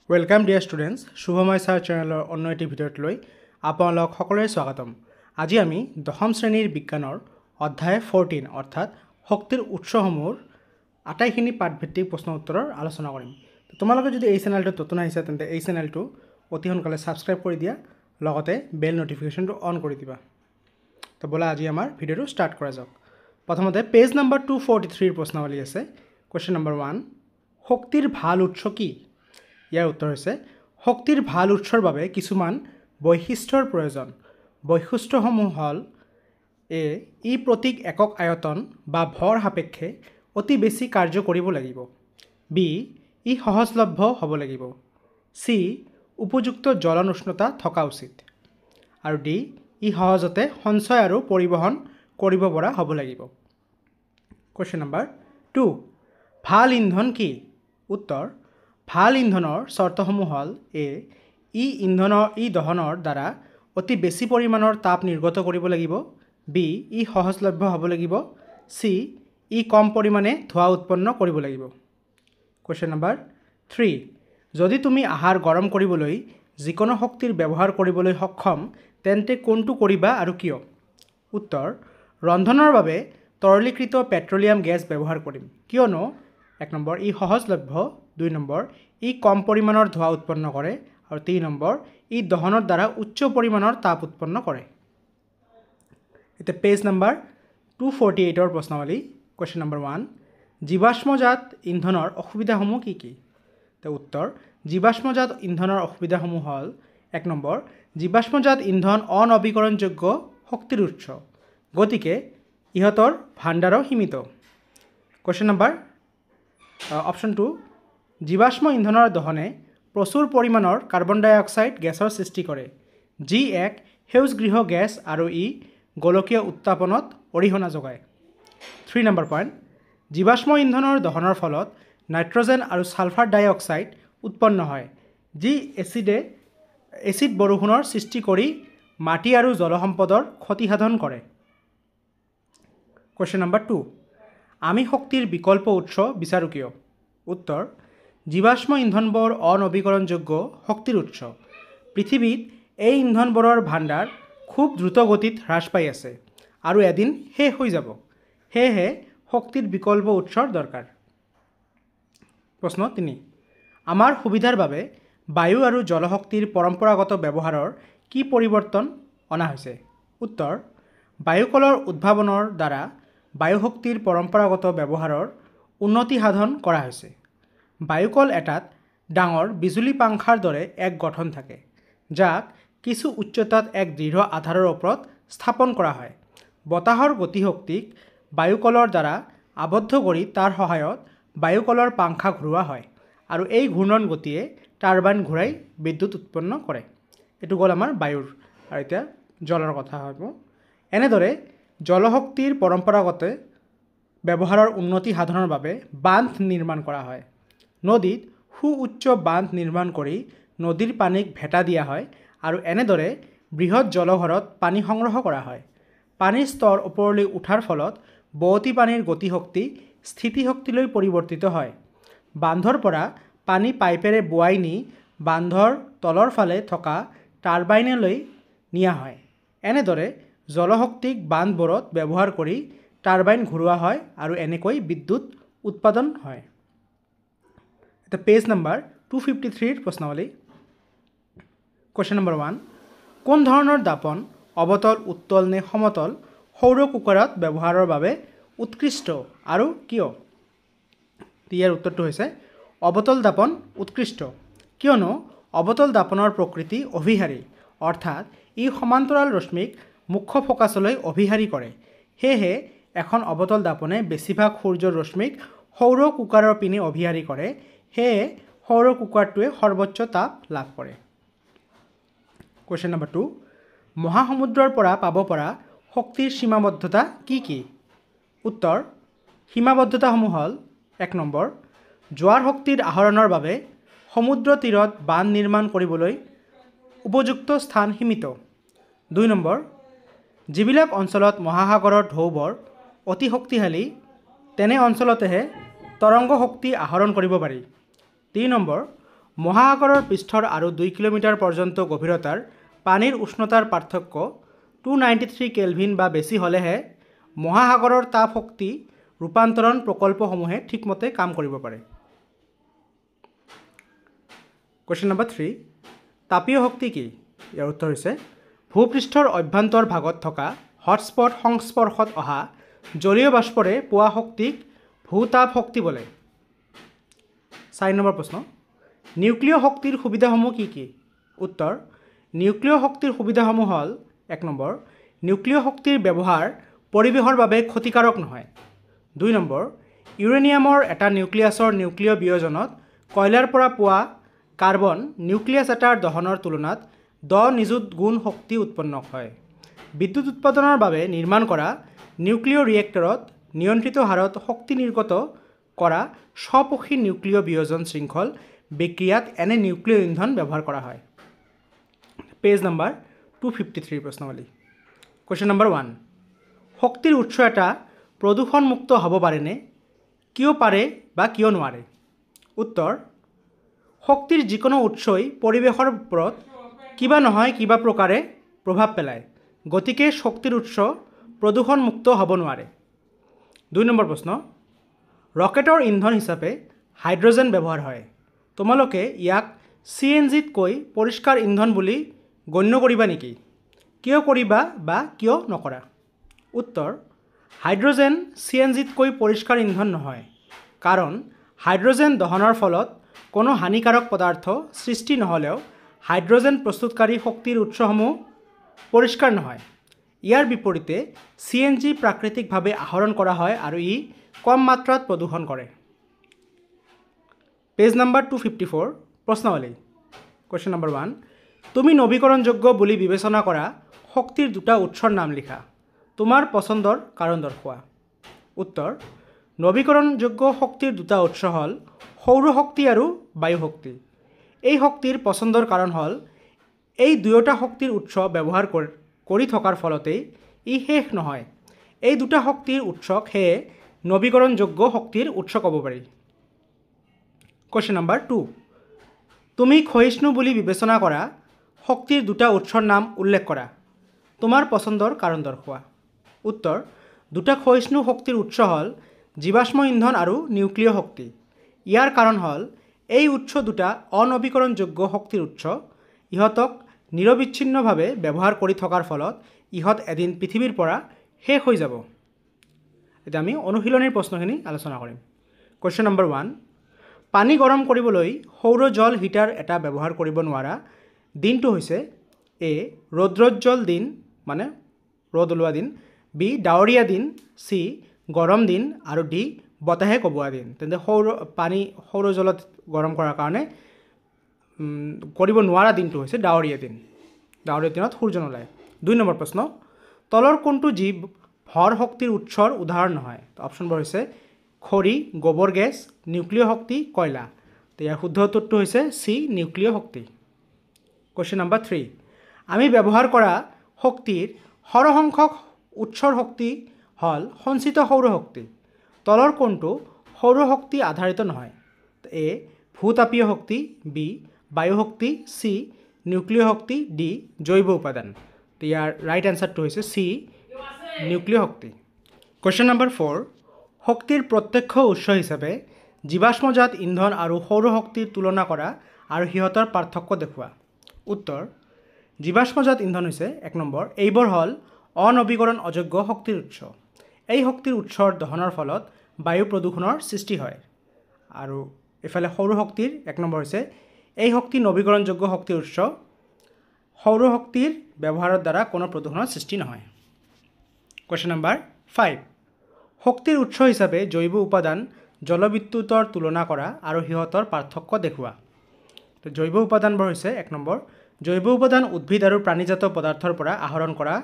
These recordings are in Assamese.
Welcome dear students, Shubhamay Sir channel অন্য এটি ভিডিওত লৈ আপোনালোক সকলোৰে স্বাগতম। আজি আমি দশম শ্ৰেণীৰ বিজ্ঞানৰ অধ্যায় 14 অৰ্থাৎ শক্তিৰ উৎসসমূহৰ আটাইখিনি পাঠভিত্তিক প্ৰশ্ন উত্তৰৰ আলোচনা কৰিম। তোমালোকে যদি এই চেনেলটো নতুন আহিছা তেন্তে এই চেনেলটো অতি সোনকালে সাবস্ক্ৰাইব কৰি দিয়া, লগতে বেল নোটিফিকেশনটো অন কৰি দিবা। তো বলা আজি আমাৰ ভিডিওটো ষ্টাৰ্ট কৰা যাওক। প্ৰথমতে পেজ নম্বৰ 243 ৰ প্ৰশ্নাৱলী আছে। কোৱেশ্চন নম্বৰ 1, শক্তিৰ ভাল উৎস কি? ইয়াৰ উত্তৰ হৈছে শক্তিৰ ভাল উৎসৰ বাবে কিছুমান বৈশিষ্ট্যৰ প্ৰয়োজন। বৈশিষ্ট্যসমূহ হ'ল এ, ই প্ৰতীক একক আয়তন বা ভৰ সাপেক্ষে অতি বেছি কাৰ্য কৰিব লাগিব। বি, ই সহজলভ্য হ'ব লাগিব। চি, উপযুক্ত জ্বলন উষ্ণতা থকা উচিত। আৰু ডি, ই সহজতে সঞ্চয় আৰু পৰিবহণ কৰিব পৰা হ'ব লাগিব। কোৱেশ্চন নম্বৰ 2, ভাল ইন্ধন কি? উত্তৰ, ভাল ইন্ধনৰ চৰ্তসমূহ হ'ল এ, ই দহনৰ দ্বাৰা অতি বেছি পৰিমাণৰ তাপ নিৰ্গত কৰিব লাগিব। বি, ই সহজলভ্য হ'ব লাগিব। চি, ই কম পৰিমাণে ধোঁৱা উৎপন্ন কৰিব লাগিব। কোৱেশ্চন নম্বৰ 3, যদি তুমি আহাৰ গৰম কৰিবলৈ যিকোনো শক্তিৰ ব্যৱহাৰ কৰিবলৈ সক্ষম তেন্তে কোনটো কৰিবা আৰু কিয়? উত্তৰ, ৰন্ধনৰ বাবে তৰলীকৃত পেট্ৰলিয়াম গেছ ব্যৱহাৰ কৰিম, কিয়নো 1 নম্বৰ ই সহজলভ্য, 2 নম্বৰ ই কম পৰিমাণৰ ধোঁৱা উৎপন্ন কৰে, আৰু 3 নম্বৰ ই দহনৰ দ্বাৰা উচ্চ পৰিমাণৰ তাপ উৎপন্ন কৰে। এতিয়া পেজ নম্বৰ 248 প্ৰশ্নাৱলী। কোৱেশ্চন নম্বৰ 1, জীৱাশ্মজাত ইন্ধনৰ অসুবিধাসমূহ কি কি? তো উত্তৰ, জীৱাশ্মজাত ইন্ধনৰ অসুবিধাসমূহ হ'ল 1 নম্বৰ জীৱাশ্মজাত ইন্ধন অনৱীকৰণযোগ্য শক্তিৰ উৎস, গতিকে ইহঁতৰ ভাণ্ডাৰো সীমিত। কোৱেশ্চন নম্বৰ অপশ্যন 2, জীৱাশ্ম ইন্ধনৰ দহনে প্ৰচুৰ পৰিমাণৰ কাৰ্বন ডাই অক্সাইড গেছৰ সৃষ্টি কৰে, যি এক সেউজগৃহ গেছ আৰু ই গোলকীয় উত্তাপনত অৰিহণা যোগায়। 3 নম্বৰ পইণ্ট, জীৱাশ্ম ইন্ধনৰ দহনৰ ফলত নাইট্ৰজেন আৰু ছালফাৰ ডাই অক্সাইড উৎপন্ন হয়, যি এচিড বৰষুণৰ সৃষ্টি কৰি মাটি আৰু জলসম্পদৰ ক্ষতিসাধন কৰে। কোৱেশ্চন নম্বৰ 2, আমি শক্তিৰ বিকল্প উৎস বিচাৰোঁ কিয়? উত্তৰ, জীৱাশ্ম ইন্ধনবোৰ অনৱীকৰণযোগ্য শক্তিৰ উৎস। পৃথিৱীত এই ইন্ধনবোৰৰ ভাণ্ডাৰ খুব দ্ৰুত গতিত হ্ৰাস পাই আছে আৰু এদিন শেষ হৈ যাব। সেয়েহে শক্তিৰ বিকল্প উৎসৰ দৰকাৰ। প্ৰশ্ন 3, আমাৰ সুবিধাৰ বাবে বায়ু আৰু জলশক্তিৰ পৰম্পৰাগত ব্যৱহাৰৰ কি পৰিৱৰ্তন অনা হৈছে? উত্তৰ, বায়ুকলৰ উদ্ভাৱনৰ দ্বাৰা বায়ুশক্তিৰ পৰম্পৰাগত ব্যৱহাৰৰ উন্নতি সাধন কৰা হৈছে। বায়ুকল এটাত ডাঙৰ বিজুলী পাংখাৰ দৰে এক গঠন থাকে, যাক কিছু উচ্চতাত এক দৃঢ় আধাৰৰ ওপৰত স্থাপন কৰা হয়। বতাহৰ গতিশক্তিক বায়ুকলৰ দ্বাৰা আবদ্ধ কৰি তাৰ সহায়ত বায়ুকলৰ পাংখা ঘূৰোৱা হয়, আৰু এই ঘূৰ্ণন গতিয়ে টাৰবাইন ঘূৰাই বিদ্যুৎ উৎপন্ন কৰে। এইটো গ'ল আমাৰ বায়ুৰ। আৰু এতিয়া জলৰ কথা হ'ব। এনেদৰে জলশক্তিৰ পৰম্পৰাগত ব্যৱহাৰৰ উন্নতি সাধনৰ বাবে বান্ধ নিৰ্মাণ কৰা হয়। নদীত সুউচ্চ বান্ধ নিৰ্মাণ কৰি নদীৰ পানীক ভেটা দিয়া হয়, আৰু এনেদৰে বৃহৎ জলঘৰত পানী সংগ্ৰহ কৰা হয়। পানীৰ স্তৰ ওপৰলৈ উঠাৰ ফলত বোৱতী পানীৰ গতিশক্তি স্থিতিশক্তিলৈ পৰিৱৰ্তিত হয়। বান্ধৰ পৰা পানী পাইপেৰে বোৱাই নি বান্ধৰ তলৰ ফালে থকা টাৰবাইনলৈ নিয়া হয়। এনেদৰে জলশক্তিক বান্ধবোৰত ব্যৱহাৰ কৰি টাৰবাইন ঘূৰোৱা হয় আৰু এনেকৈ বিদ্যুৎ উৎপাদন হয়। এটা পেজ নম্বৰ 253 প্ৰশ্নাৱলী। কোৱেশ্চন নম্বৰ 1, কোন ধৰণৰ দাপন অৱতল, উত্তল নে সমতল সৌৰ কুকাৰত ব্যৱহাৰৰ বাবে উৎকৃষ্ট আৰু কিয়? ইয়াৰ উত্তৰটো হৈছে অৱতল দাপন উৎকৃষ্ট, কিয়নো অৱতল দাপনৰ প্ৰকৃতি অভিসাৰী, অৰ্থাৎ ই সমান্তৰাল ৰশ্মিক মুখ্য ফ'কাছলৈ অভিসাৰী কৰে। সেয়েহে এখন অৱতল দাপনে বেছিভাগ সূৰ্যৰ ৰশ্মিক সৌৰ কুকাৰৰ পিনে অভিসাৰী কৰে। সেয়ে সৌৰ কুকাৰটোৱে সৰ্বোচ্চ তাপ লাভ কৰে। কোৱেশ্চন নম্বৰ 2, মহাসমুদ্ৰৰ পৰা পাব পৰা শক্তিৰ সীমাবদ্ধতা কি কি? উত্তৰ, সীমাবদ্ধতাসমূহ হ'ল 1 নম্বৰ জোৱাৰ শক্তিৰ আহৰণৰ বাবে সমুদ্ৰ তীৰত বান্ধ নিৰ্মাণ কৰিবলৈ উপযুক্ত স্থান সীমিত। 2 নম্বৰ যিবিলাক অঞ্চলত মহাসাগৰৰ ঢৌবোৰ অতি শক্তিশালী তেনে অঞ্চলতেহে তৰংগ শক্তি আহৰণ কৰিব পাৰি। 3 নম্বৰ মহাসাগৰৰ পৃষ্ঠৰ আৰু 2 কিলোমিটাৰ পৰ্যন্ত গভীৰতাৰ পানীৰ উষ্ণতাৰ পাৰ্থক্য 293 কেলভিন বা বেছি হ'লেহে মহাসাগৰৰ তাপ শক্তি ৰূপান্তৰণ প্ৰকল্পসমূহে ঠিকমতে কাম কৰিব পাৰে। কুৱেশ্যন নম্বৰ 3, তাপীয় শক্তি কি? ইয়াৰ উত্তৰ হৈছে ভূপৃষ্ঠৰ অভ্যন্তৰ ভাগত থকা হটস্পট সংস্পৰ্শত অহা জলীয় বাষ্পৰে পোৱা শক্তিক ভূতাপ শক্তি বোলে। 4 নম্বৰ প্ৰশ্ন, নিউক্লিয় শক্তিৰ সুবিধাসমূহ কি কি? উত্তৰ, নিউক্লিয় শক্তিৰ সুবিধাসমূহ হ'ল 1 নম্বৰ, নিউক্লিয় শক্তিৰ ব্যৱহাৰ পৰিৱেশৰ বাবে ক্ষতিকাৰক নহয়। 2 নম্বৰ, ইউৰেনিয়ামৰ এটা নিউক্লিয়াছৰ নিউক্লিয় বিয়োজনত কয়লাৰ পৰা পোৱা কাৰ্বন নিউক্লিয়াছ এটাৰ দহনৰ তুলনাত 10 নিযুত গুণ শক্তি উৎপন্ন হয়। বিদ্যুৎ উৎপাদনৰ বাবে নিৰ্মাণ কৰা নিউক্লিয় ৰিয়েক্টৰত নিয়ন্ত্ৰিত হাৰত শক্তি নিৰ্গত কৰা স্বপোষী নিউক্লিয় বিয়োজন শৃংখল বিক্ৰিয়াত এনে নিউক্লিয় ইন্ধন ব্যৱহাৰ কৰা হয়। Page number 253 প্ৰশ্নাৱলী। কুৱেশ্যন নম্বৰ 1, শক্তিৰ উৎস এটা প্ৰদূষণমুক্ত হ'ব পাৰেনে? কিয় পাৰে বা কিয় নোৱাৰে? উত্তৰ, শক্তিৰ যিকোনো উৎসই পৰিৱেশৰ ওপৰত কিবা নহয় কিবা প্ৰকাৰে প্ৰভাৱ পেলায়, গতিকে শক্তিৰ উৎস প্ৰদূষণমুক্ত হ'ব নোৱাৰে। 2 নম্বৰ প্ৰশ্ন, ৰকেটৰ ইন্ধন হিচাপে হাইড্ৰজেন ব্যৱহাৰ হয়। তোমালোকে ইয়াক CNG-তকৈ পৰিষ্কাৰ ইন্ধন বুলি গণ্য কৰিবা নেকি? কিয় কৰিবা বা কিয় নকৰা? উত্তৰ, হাইড্ৰজেন CNG-তকৈ পৰিষ্কাৰ ইন্ধন নহয়, কাৰণ হাইড্ৰজেন দহনৰ ফলত কোনো হানিকাৰক পদাৰ্থ সৃষ্টি নহ'লেও হাইড্ৰজেন প্ৰস্তুতকাৰী শক্তিৰ উৎসসমূহ পৰিষ্কাৰ নহয়। ইয়াৰ বিপৰীতে CNG প্ৰাকৃতিকভাৱে আহৰণ কৰা হয় আৰু ই কম মাত্ৰাত প্ৰদূষণ কৰে। Page number 254 প্ৰশ্নাৱলী। কুৱেশ্যন নম্বৰ 1, তুমি নৱীকৰণযোগ্য বুলি বিবেচনা কৰা শক্তিৰ দুটা উৎসৰ নাম লিখা। তোমাৰ পচন্দৰ কাৰণ দৰ্শোৱা। উত্তৰ, নৱীকৰণযোগ্য শক্তিৰ দুটা উৎস হ'ল সৌৰ শক্তি আৰু বায়ু শক্তি। এই শক্তিৰ পচন্দৰ কাৰণ হ'ল এই দুয়োটা শক্তিৰ উৎস ব্যৱহাৰ কৰি থকাৰ ফলতেই ই শেষ নহয়। এই দুটা শক্তিৰ উৎসক সেয়ে নৱীকৰণযোগ্য শক্তিৰ উৎস ক'ব পাৰি। কুৱেশ্যন নম্বৰ 2, তুমি ক্ষয়িষ্ণু বুলি বিবেচনা কৰা শক্তিৰ দুটা উৎসৰ নাম উল্লেখ কৰা। তোমাৰ পচন্দৰ কাৰণ দৰ্শোৱা। উত্তৰ, দুটা ক্ষয়িষ্ণু শক্তিৰ উৎস হ'ল জীৱাশ্ম ইন্ধন আৰু নিউক্লিয় শক্তি। ইয়াৰ কাৰণ হ'ল এই উৎস দুটা অনৱীকৰণযোগ্য শক্তিৰ উৎস। ইহঁতক নিৰবিচ্ছিন্নভাৱে ব্যৱহাৰ কৰি থকাৰ ফলত ইহঁত এদিন পৃথিৱীৰ পৰা শেষ হৈ যাব। এতিয়া আমি অনুশীলনীৰ প্ৰশ্নখিনি আলোচনা কৰিম। কুৱেশ্যন নম্বৰ 1, পানী গৰম কৰিবলৈ সৌৰ জল হিটাৰ এটা ব্যৱহাৰ কৰিব নোৱাৰা দিনটো হৈছে A, ৰৌদ্ৰোজ্জ্বল দিন মানে ৰ'দ ওলোৱা দিন, B, ডাৱৰীয়া দিন, C, গৰম দিন আৰু D, বতাহে কোবোৱা দিন। তেন্তে পানী সৌৰ জলত গৰম কৰাৰ কাৰণে কৰিব নোৱাৰা দিনটো হৈছে ডাৱৰীয়া দিন। ডাৱৰীয়া দিনত সূৰ্য নোলায়। 2 নম্বৰ প্ৰশ্ন, তলৰ কোনটো জীৱ ভৰ শক্তিৰ উৎসৰ উদাহৰণ নহয়? অপশ্যনবোৰ হৈছে খৰি, গোবৰ গেছ, নিউক্লিয় শক্তি, কয়লা। তো ইয়াৰ শুদ্ধ উত্তৰটো হৈছে C, নিউক্লিয় শক্তি। কুৱেশ্যন নম্বৰ 3, আমি ব্যৱহাৰ কৰা শক্তিৰ সৰহসংখ্যক উৎসৰ শক্তি হ'ল সঞ্চিত সৌৰ শক্তি। তলৰ কোনটো সৌৰ শক্তি আধাৰিত নহয়? A, ভূতাপীয় শক্তি, B, বায়ু শক্তি, C, নিউক্লিয় শক্তি, D, জৈৱ উপাদান। তো ইয়াৰ ৰাইট এনচাৰটো হৈছে C, নিউক্লিয় শক্তি। কুৱেশ্যন নম্বৰ 4, শক্তিৰ প্ৰত্যক্ষ উৎস হিচাপে জীৱাশ্মজাত ইন্ধন আৰু সৌৰ শক্তিৰ তুলনা কৰা আৰু সিহঁতৰ পাৰ্থক্য দেখুওৱা। উত্তৰ, জীৱাশ্মজাত ইন্ধন হৈছে 1 নম্বৰ, এইবোৰ হ'ল অনৱীকৰণ অযোগ্য শক্তিৰ উৎস। এই শক্তিৰ উৎসৰ দহনৰ ফলত বায়ু প্ৰদূষণৰ সৃষ্টি হয়। আৰু এফালে সৌৰ শক্তিৰ 1 নম্বৰ হৈছে এই শক্তি নৱীকৰণযোগ্য শক্তিৰ উৎস। সৌৰ শক্তিৰ ব্যৱহাৰৰ দ্বাৰা কোনো প্ৰদূষণৰ সৃষ্টি নহয়। কুৱেশ্যন নম্বৰ 5, শক্তিৰ উৎস হিচাপে জৈৱ উপাদান জলবিদ্যুতৰ তুলনা কৰা আৰু সিহঁতৰ পাৰ্থক্য দেখুওৱা। তো জৈৱ উপাদানবোৰ হৈছে 1 নম্বৰ, জৈৱ উপাদান উদ্ভিদ আৰু প্ৰাণীজাত পদাৰ্থৰ পৰা আহৰণ কৰা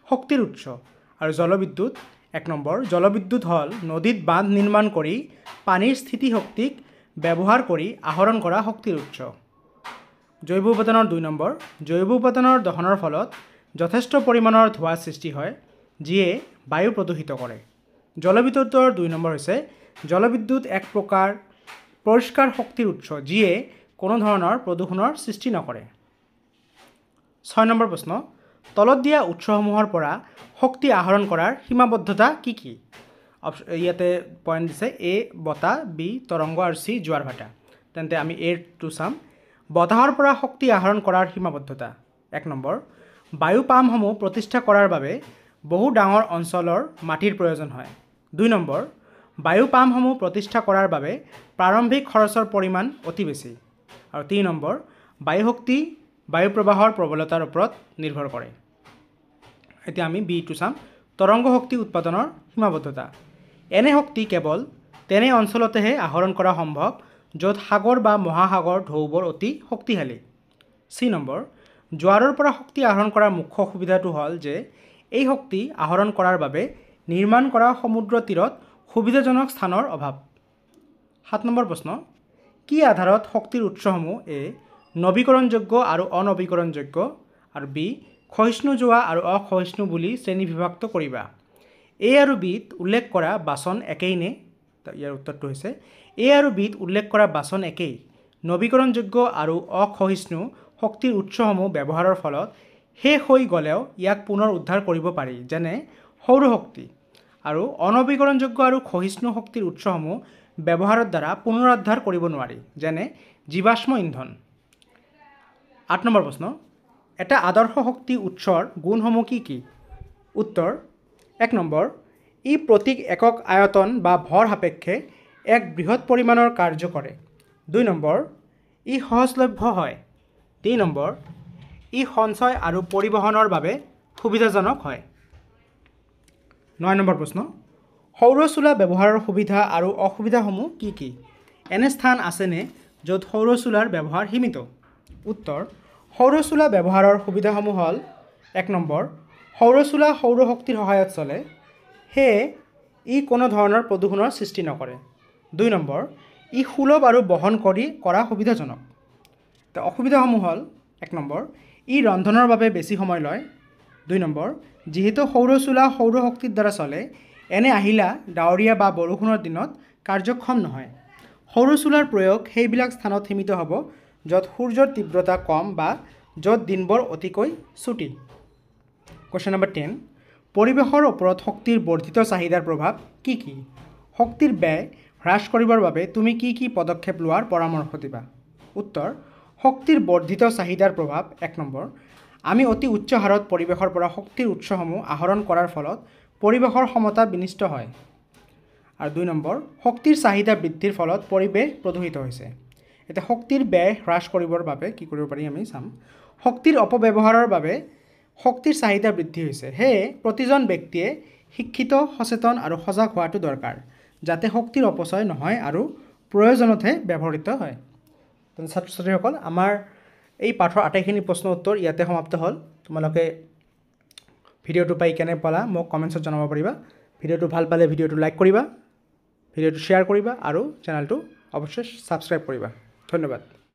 শক্তিৰ উৎস। আৰু জলবিদ্যুৎ 1 নম্বৰ, জলবিদ্যুৎ হ'ল নদীত বান্ধ নিৰ্মাণ কৰি পানীৰ স্থিতি শক্তিক ব্যৱহাৰ কৰি আহৰণ কৰা শক্তিৰ উৎস। জৈৱ উপাদানৰ 2 নম্বৰ, জৈৱ উপাদানৰ দহনৰ ফলত যথেষ্ট পৰিমাণৰ ধোঁৱা সৃষ্টি হয় যিয়ে বায়ু প্ৰদূষিত কৰে। জলবিদ্যুতৰ 2 নম্বৰ হৈছে জলবিদ্যুৎ এক প্ৰকাৰ পৰিষ্কাৰ শক্তিৰ উৎস যিয়ে কোনো ধৰণৰ প্ৰদূষণৰ সৃষ্টি নকৰে। 6 নম্বৰ প্ৰশ্ন, তলত দিয়া উৎসসমূহৰ পৰা শক্তি আহৰণ কৰাৰ সীমাবদ্ধতা কি কি? ইয়াতে পইণ্ট দিছে এ বতাহ, বি তৰংগ আৰু চি জোৱাৰ ভাটা। তেন্তে আমি এটো চাম। বতাহৰ পৰা শক্তি আহৰণ কৰাৰ সীমাবদ্ধতা। 1 নম্বৰ, বায়ু পাম্পসমূহ প্ৰতিষ্ঠা কৰাৰ বাবে বহু ডাঙৰ অঞ্চলৰ মাটিৰ প্ৰয়োজন হয়। 2 নম্বৰ, বায়ু পাম্পসমূহ প্ৰতিষ্ঠা কৰাৰ বাবে প্ৰাৰম্ভিক খৰচৰ পৰিমাণ অতি বেছি। আৰু 3 নম্বৰ, বায়ু শক্তি বায়ু প্ৰবাহৰ প্ৰবলতাৰ ওপৰত নিৰ্ভৰ কৰে। এতিয়া আমি বিটো চাম। তৰংগ শক্তি উৎপাদনৰ সীমাবদ্ধতা। এনে শক্তি কেৱল তেনে অঞ্চলতেহে আহৰণ কৰা সম্ভৱ য'ত সাগৰ বা মহাসাগৰ ঢৌবোৰ অতি শক্তিশালী। চি নম্বৰ, জোৱাৰৰ পৰা শক্তি আহৰণ কৰাৰ মুখ্য সুবিধাটো হ'ল যে এই শক্তি আহৰণ কৰাৰ বাবে নিৰ্মাণ কৰা সমুদ্ৰ তীৰত সুবিধাজনক স্থানৰ অভাৱ। 7 নম্বৰ প্ৰশ্ন, কি আধাৰত শক্তিৰ উৎসসমূহ এ নৱীকৰণযোগ্য আৰু অনৱীকৰণযোগ্য আৰু বি ক্ষয়িষ্ণু জোৱা আৰু অক্ষয়িষ্ণু বুলি শ্ৰেণীবিভক্ত কৰিবা? এ আৰু বিত উল্লেখ কৰা বাচন একেই নে? ইয়াৰ উত্তৰটো হৈছে এ আৰু বিত উল্লেখ কৰা বাচন একেই। নৱীকৰণযোগ্য আৰু অক্ষয়িষ্ণু শক্তিৰ উৎসসমূহ ব্যৱহাৰৰ ফলত শেষ হৈ গ'লেও ইয়াক পুনৰ উদ্ধাৰ কৰিব পাৰি, যেনে সৌৰশক্তি। আৰু অনৱীকৰণযোগ্য আৰু ক্ষয়িষ্ণু শক্তিৰ উৎসসমূহ ব্যৱহাৰৰ দ্বাৰা পুনৰুদ্ধাৰ কৰিব নোৱাৰি, যেনে জীৱাশ্ম ইন্ধন। 8 নম্বৰ প্ৰশ্ন, এটা আদৰ্শ শক্তি উৎসৰ গুণসমূহ কি কি? উত্তৰ: 1 নম্বৰ, ই প্ৰতি একক আয়তন বা ভৰ সাপেক্ষে এক বৃহৎ পৰিমাণৰ কাৰ্য কৰে। 2 নম্বৰ, ই সহজলভ্য হয়। 3 নম্বৰ, ই সঞ্চয় আৰু পৰিবহণৰ বাবে সুবিধাজনক হয়। 9 নম্বৰ প্ৰশ্ন, সৌৰ চুলা ব্যৱহাৰৰ সুবিধা আৰু অসুবিধাসমূহ কি কি? এনে স্থান আছেনে য'ত সৌৰ চুলাৰ ব্যৱহাৰ সীমিত? উত্তৰ: সৌৰ চুলা ব্যৱহাৰৰ সুবিধাসমূহ হ'ল: 1 নম্বৰ, সৌৰ চুলা সৌৰ শক্তিৰ সহায়ত চলে, সেয়ে ই কোনো ধৰণৰ প্ৰদূষণৰ সৃষ্টি নকৰে। 2 নম্বৰ, ই সুলভ আৰু বহন কৰা সুবিধাজনক। অসুবিধাসমূহ হ'ল: 1 নম্বৰ, ই ৰন্ধনৰ বাবে বেছি সময় লয়। 2 নম্বৰ, যিহেতু সৌৰ চুলা সৌৰ শক্তিৰ দ্বাৰা চলে, এনে আহিলা ডাৱৰীয়া বা বৰষুণৰ দিনত কাৰ্যক্ষম নহয়। সৌৰ চুলাৰ প্ৰয়োগ সেইবিলাক স্থানত সীমিত হ'ব য'ত সূৰ্যৰ তীব্ৰতা কম বা য'ত দিনবোৰ অতিকৈ চুটি। কুৱেশ্যন নম্বৰ 10, পৰিৱেশৰ ওপৰত শক্তিৰ বৰ্ধিত চাহিদাৰ প্ৰভাৱ কি কি? শক্তিৰ ব্যয় হ্ৰাস কৰিবৰ বাবে তুমি কি কি পদক্ষেপ লোৱাৰ পৰামৰ্শ দিবা? উত্তৰ: শক্তিৰ বৰ্ধিত চাহিদাৰ প্ৰভাৱ: 1 নম্বৰ, আমি অতি উচ্চ হাৰত পৰিৱেশৰ পৰা শক্তিৰ উৎসসমূহ আহৰণ কৰাৰ ফলত পৰিৱেশৰ সমতা বিনষ্ট হয়। আৰু 2 নম্বৰ, শক্তিৰ চাহিদা বৃদ্ধিৰ ফলত পৰিৱেশ প্ৰদূষিত হৈছে। এতিয়া শক্তিৰ ব্যয় হ্ৰাস কৰিবৰ বাবে কি কৰিব পাৰি আমি চাম। শক্তিৰ অপব্যৱহাৰৰ বাবে শক্তিৰ চাহিদা বৃদ্ধি হৈছে, সেয়ে প্ৰতিজন ব্যক্তিয়ে শিক্ষিত, সচেতন আৰু সজাগ হোৱাটো দৰকাৰ, যাতে শক্তিৰ অপচয় নহয় আৰু প্ৰয়োজনতহে ব্যৱহৃত হয়। ছাত্ৰ ছাত্ৰীসকল, আমাৰ এই পাঠৰ আটাইখিনি প্ৰশ্ন উত্তৰ ইয়াতে সমাপ্ত হ'ল। তোমালোকে ভিডিঅ'টো পাই কেনে পালা মোক কমেণ্টছত জনাব পাৰিবা। ভিডিঅ'টো ভাল পালে ভিডিঅ'টো লাইক কৰিবা, ভিডিঅ'টো শ্বেয়াৰ কৰিবা আৰু চেনেলটো অৱশ্যই ছাবস্ক্ৰাইব কৰিবা। ধন্যবাদ।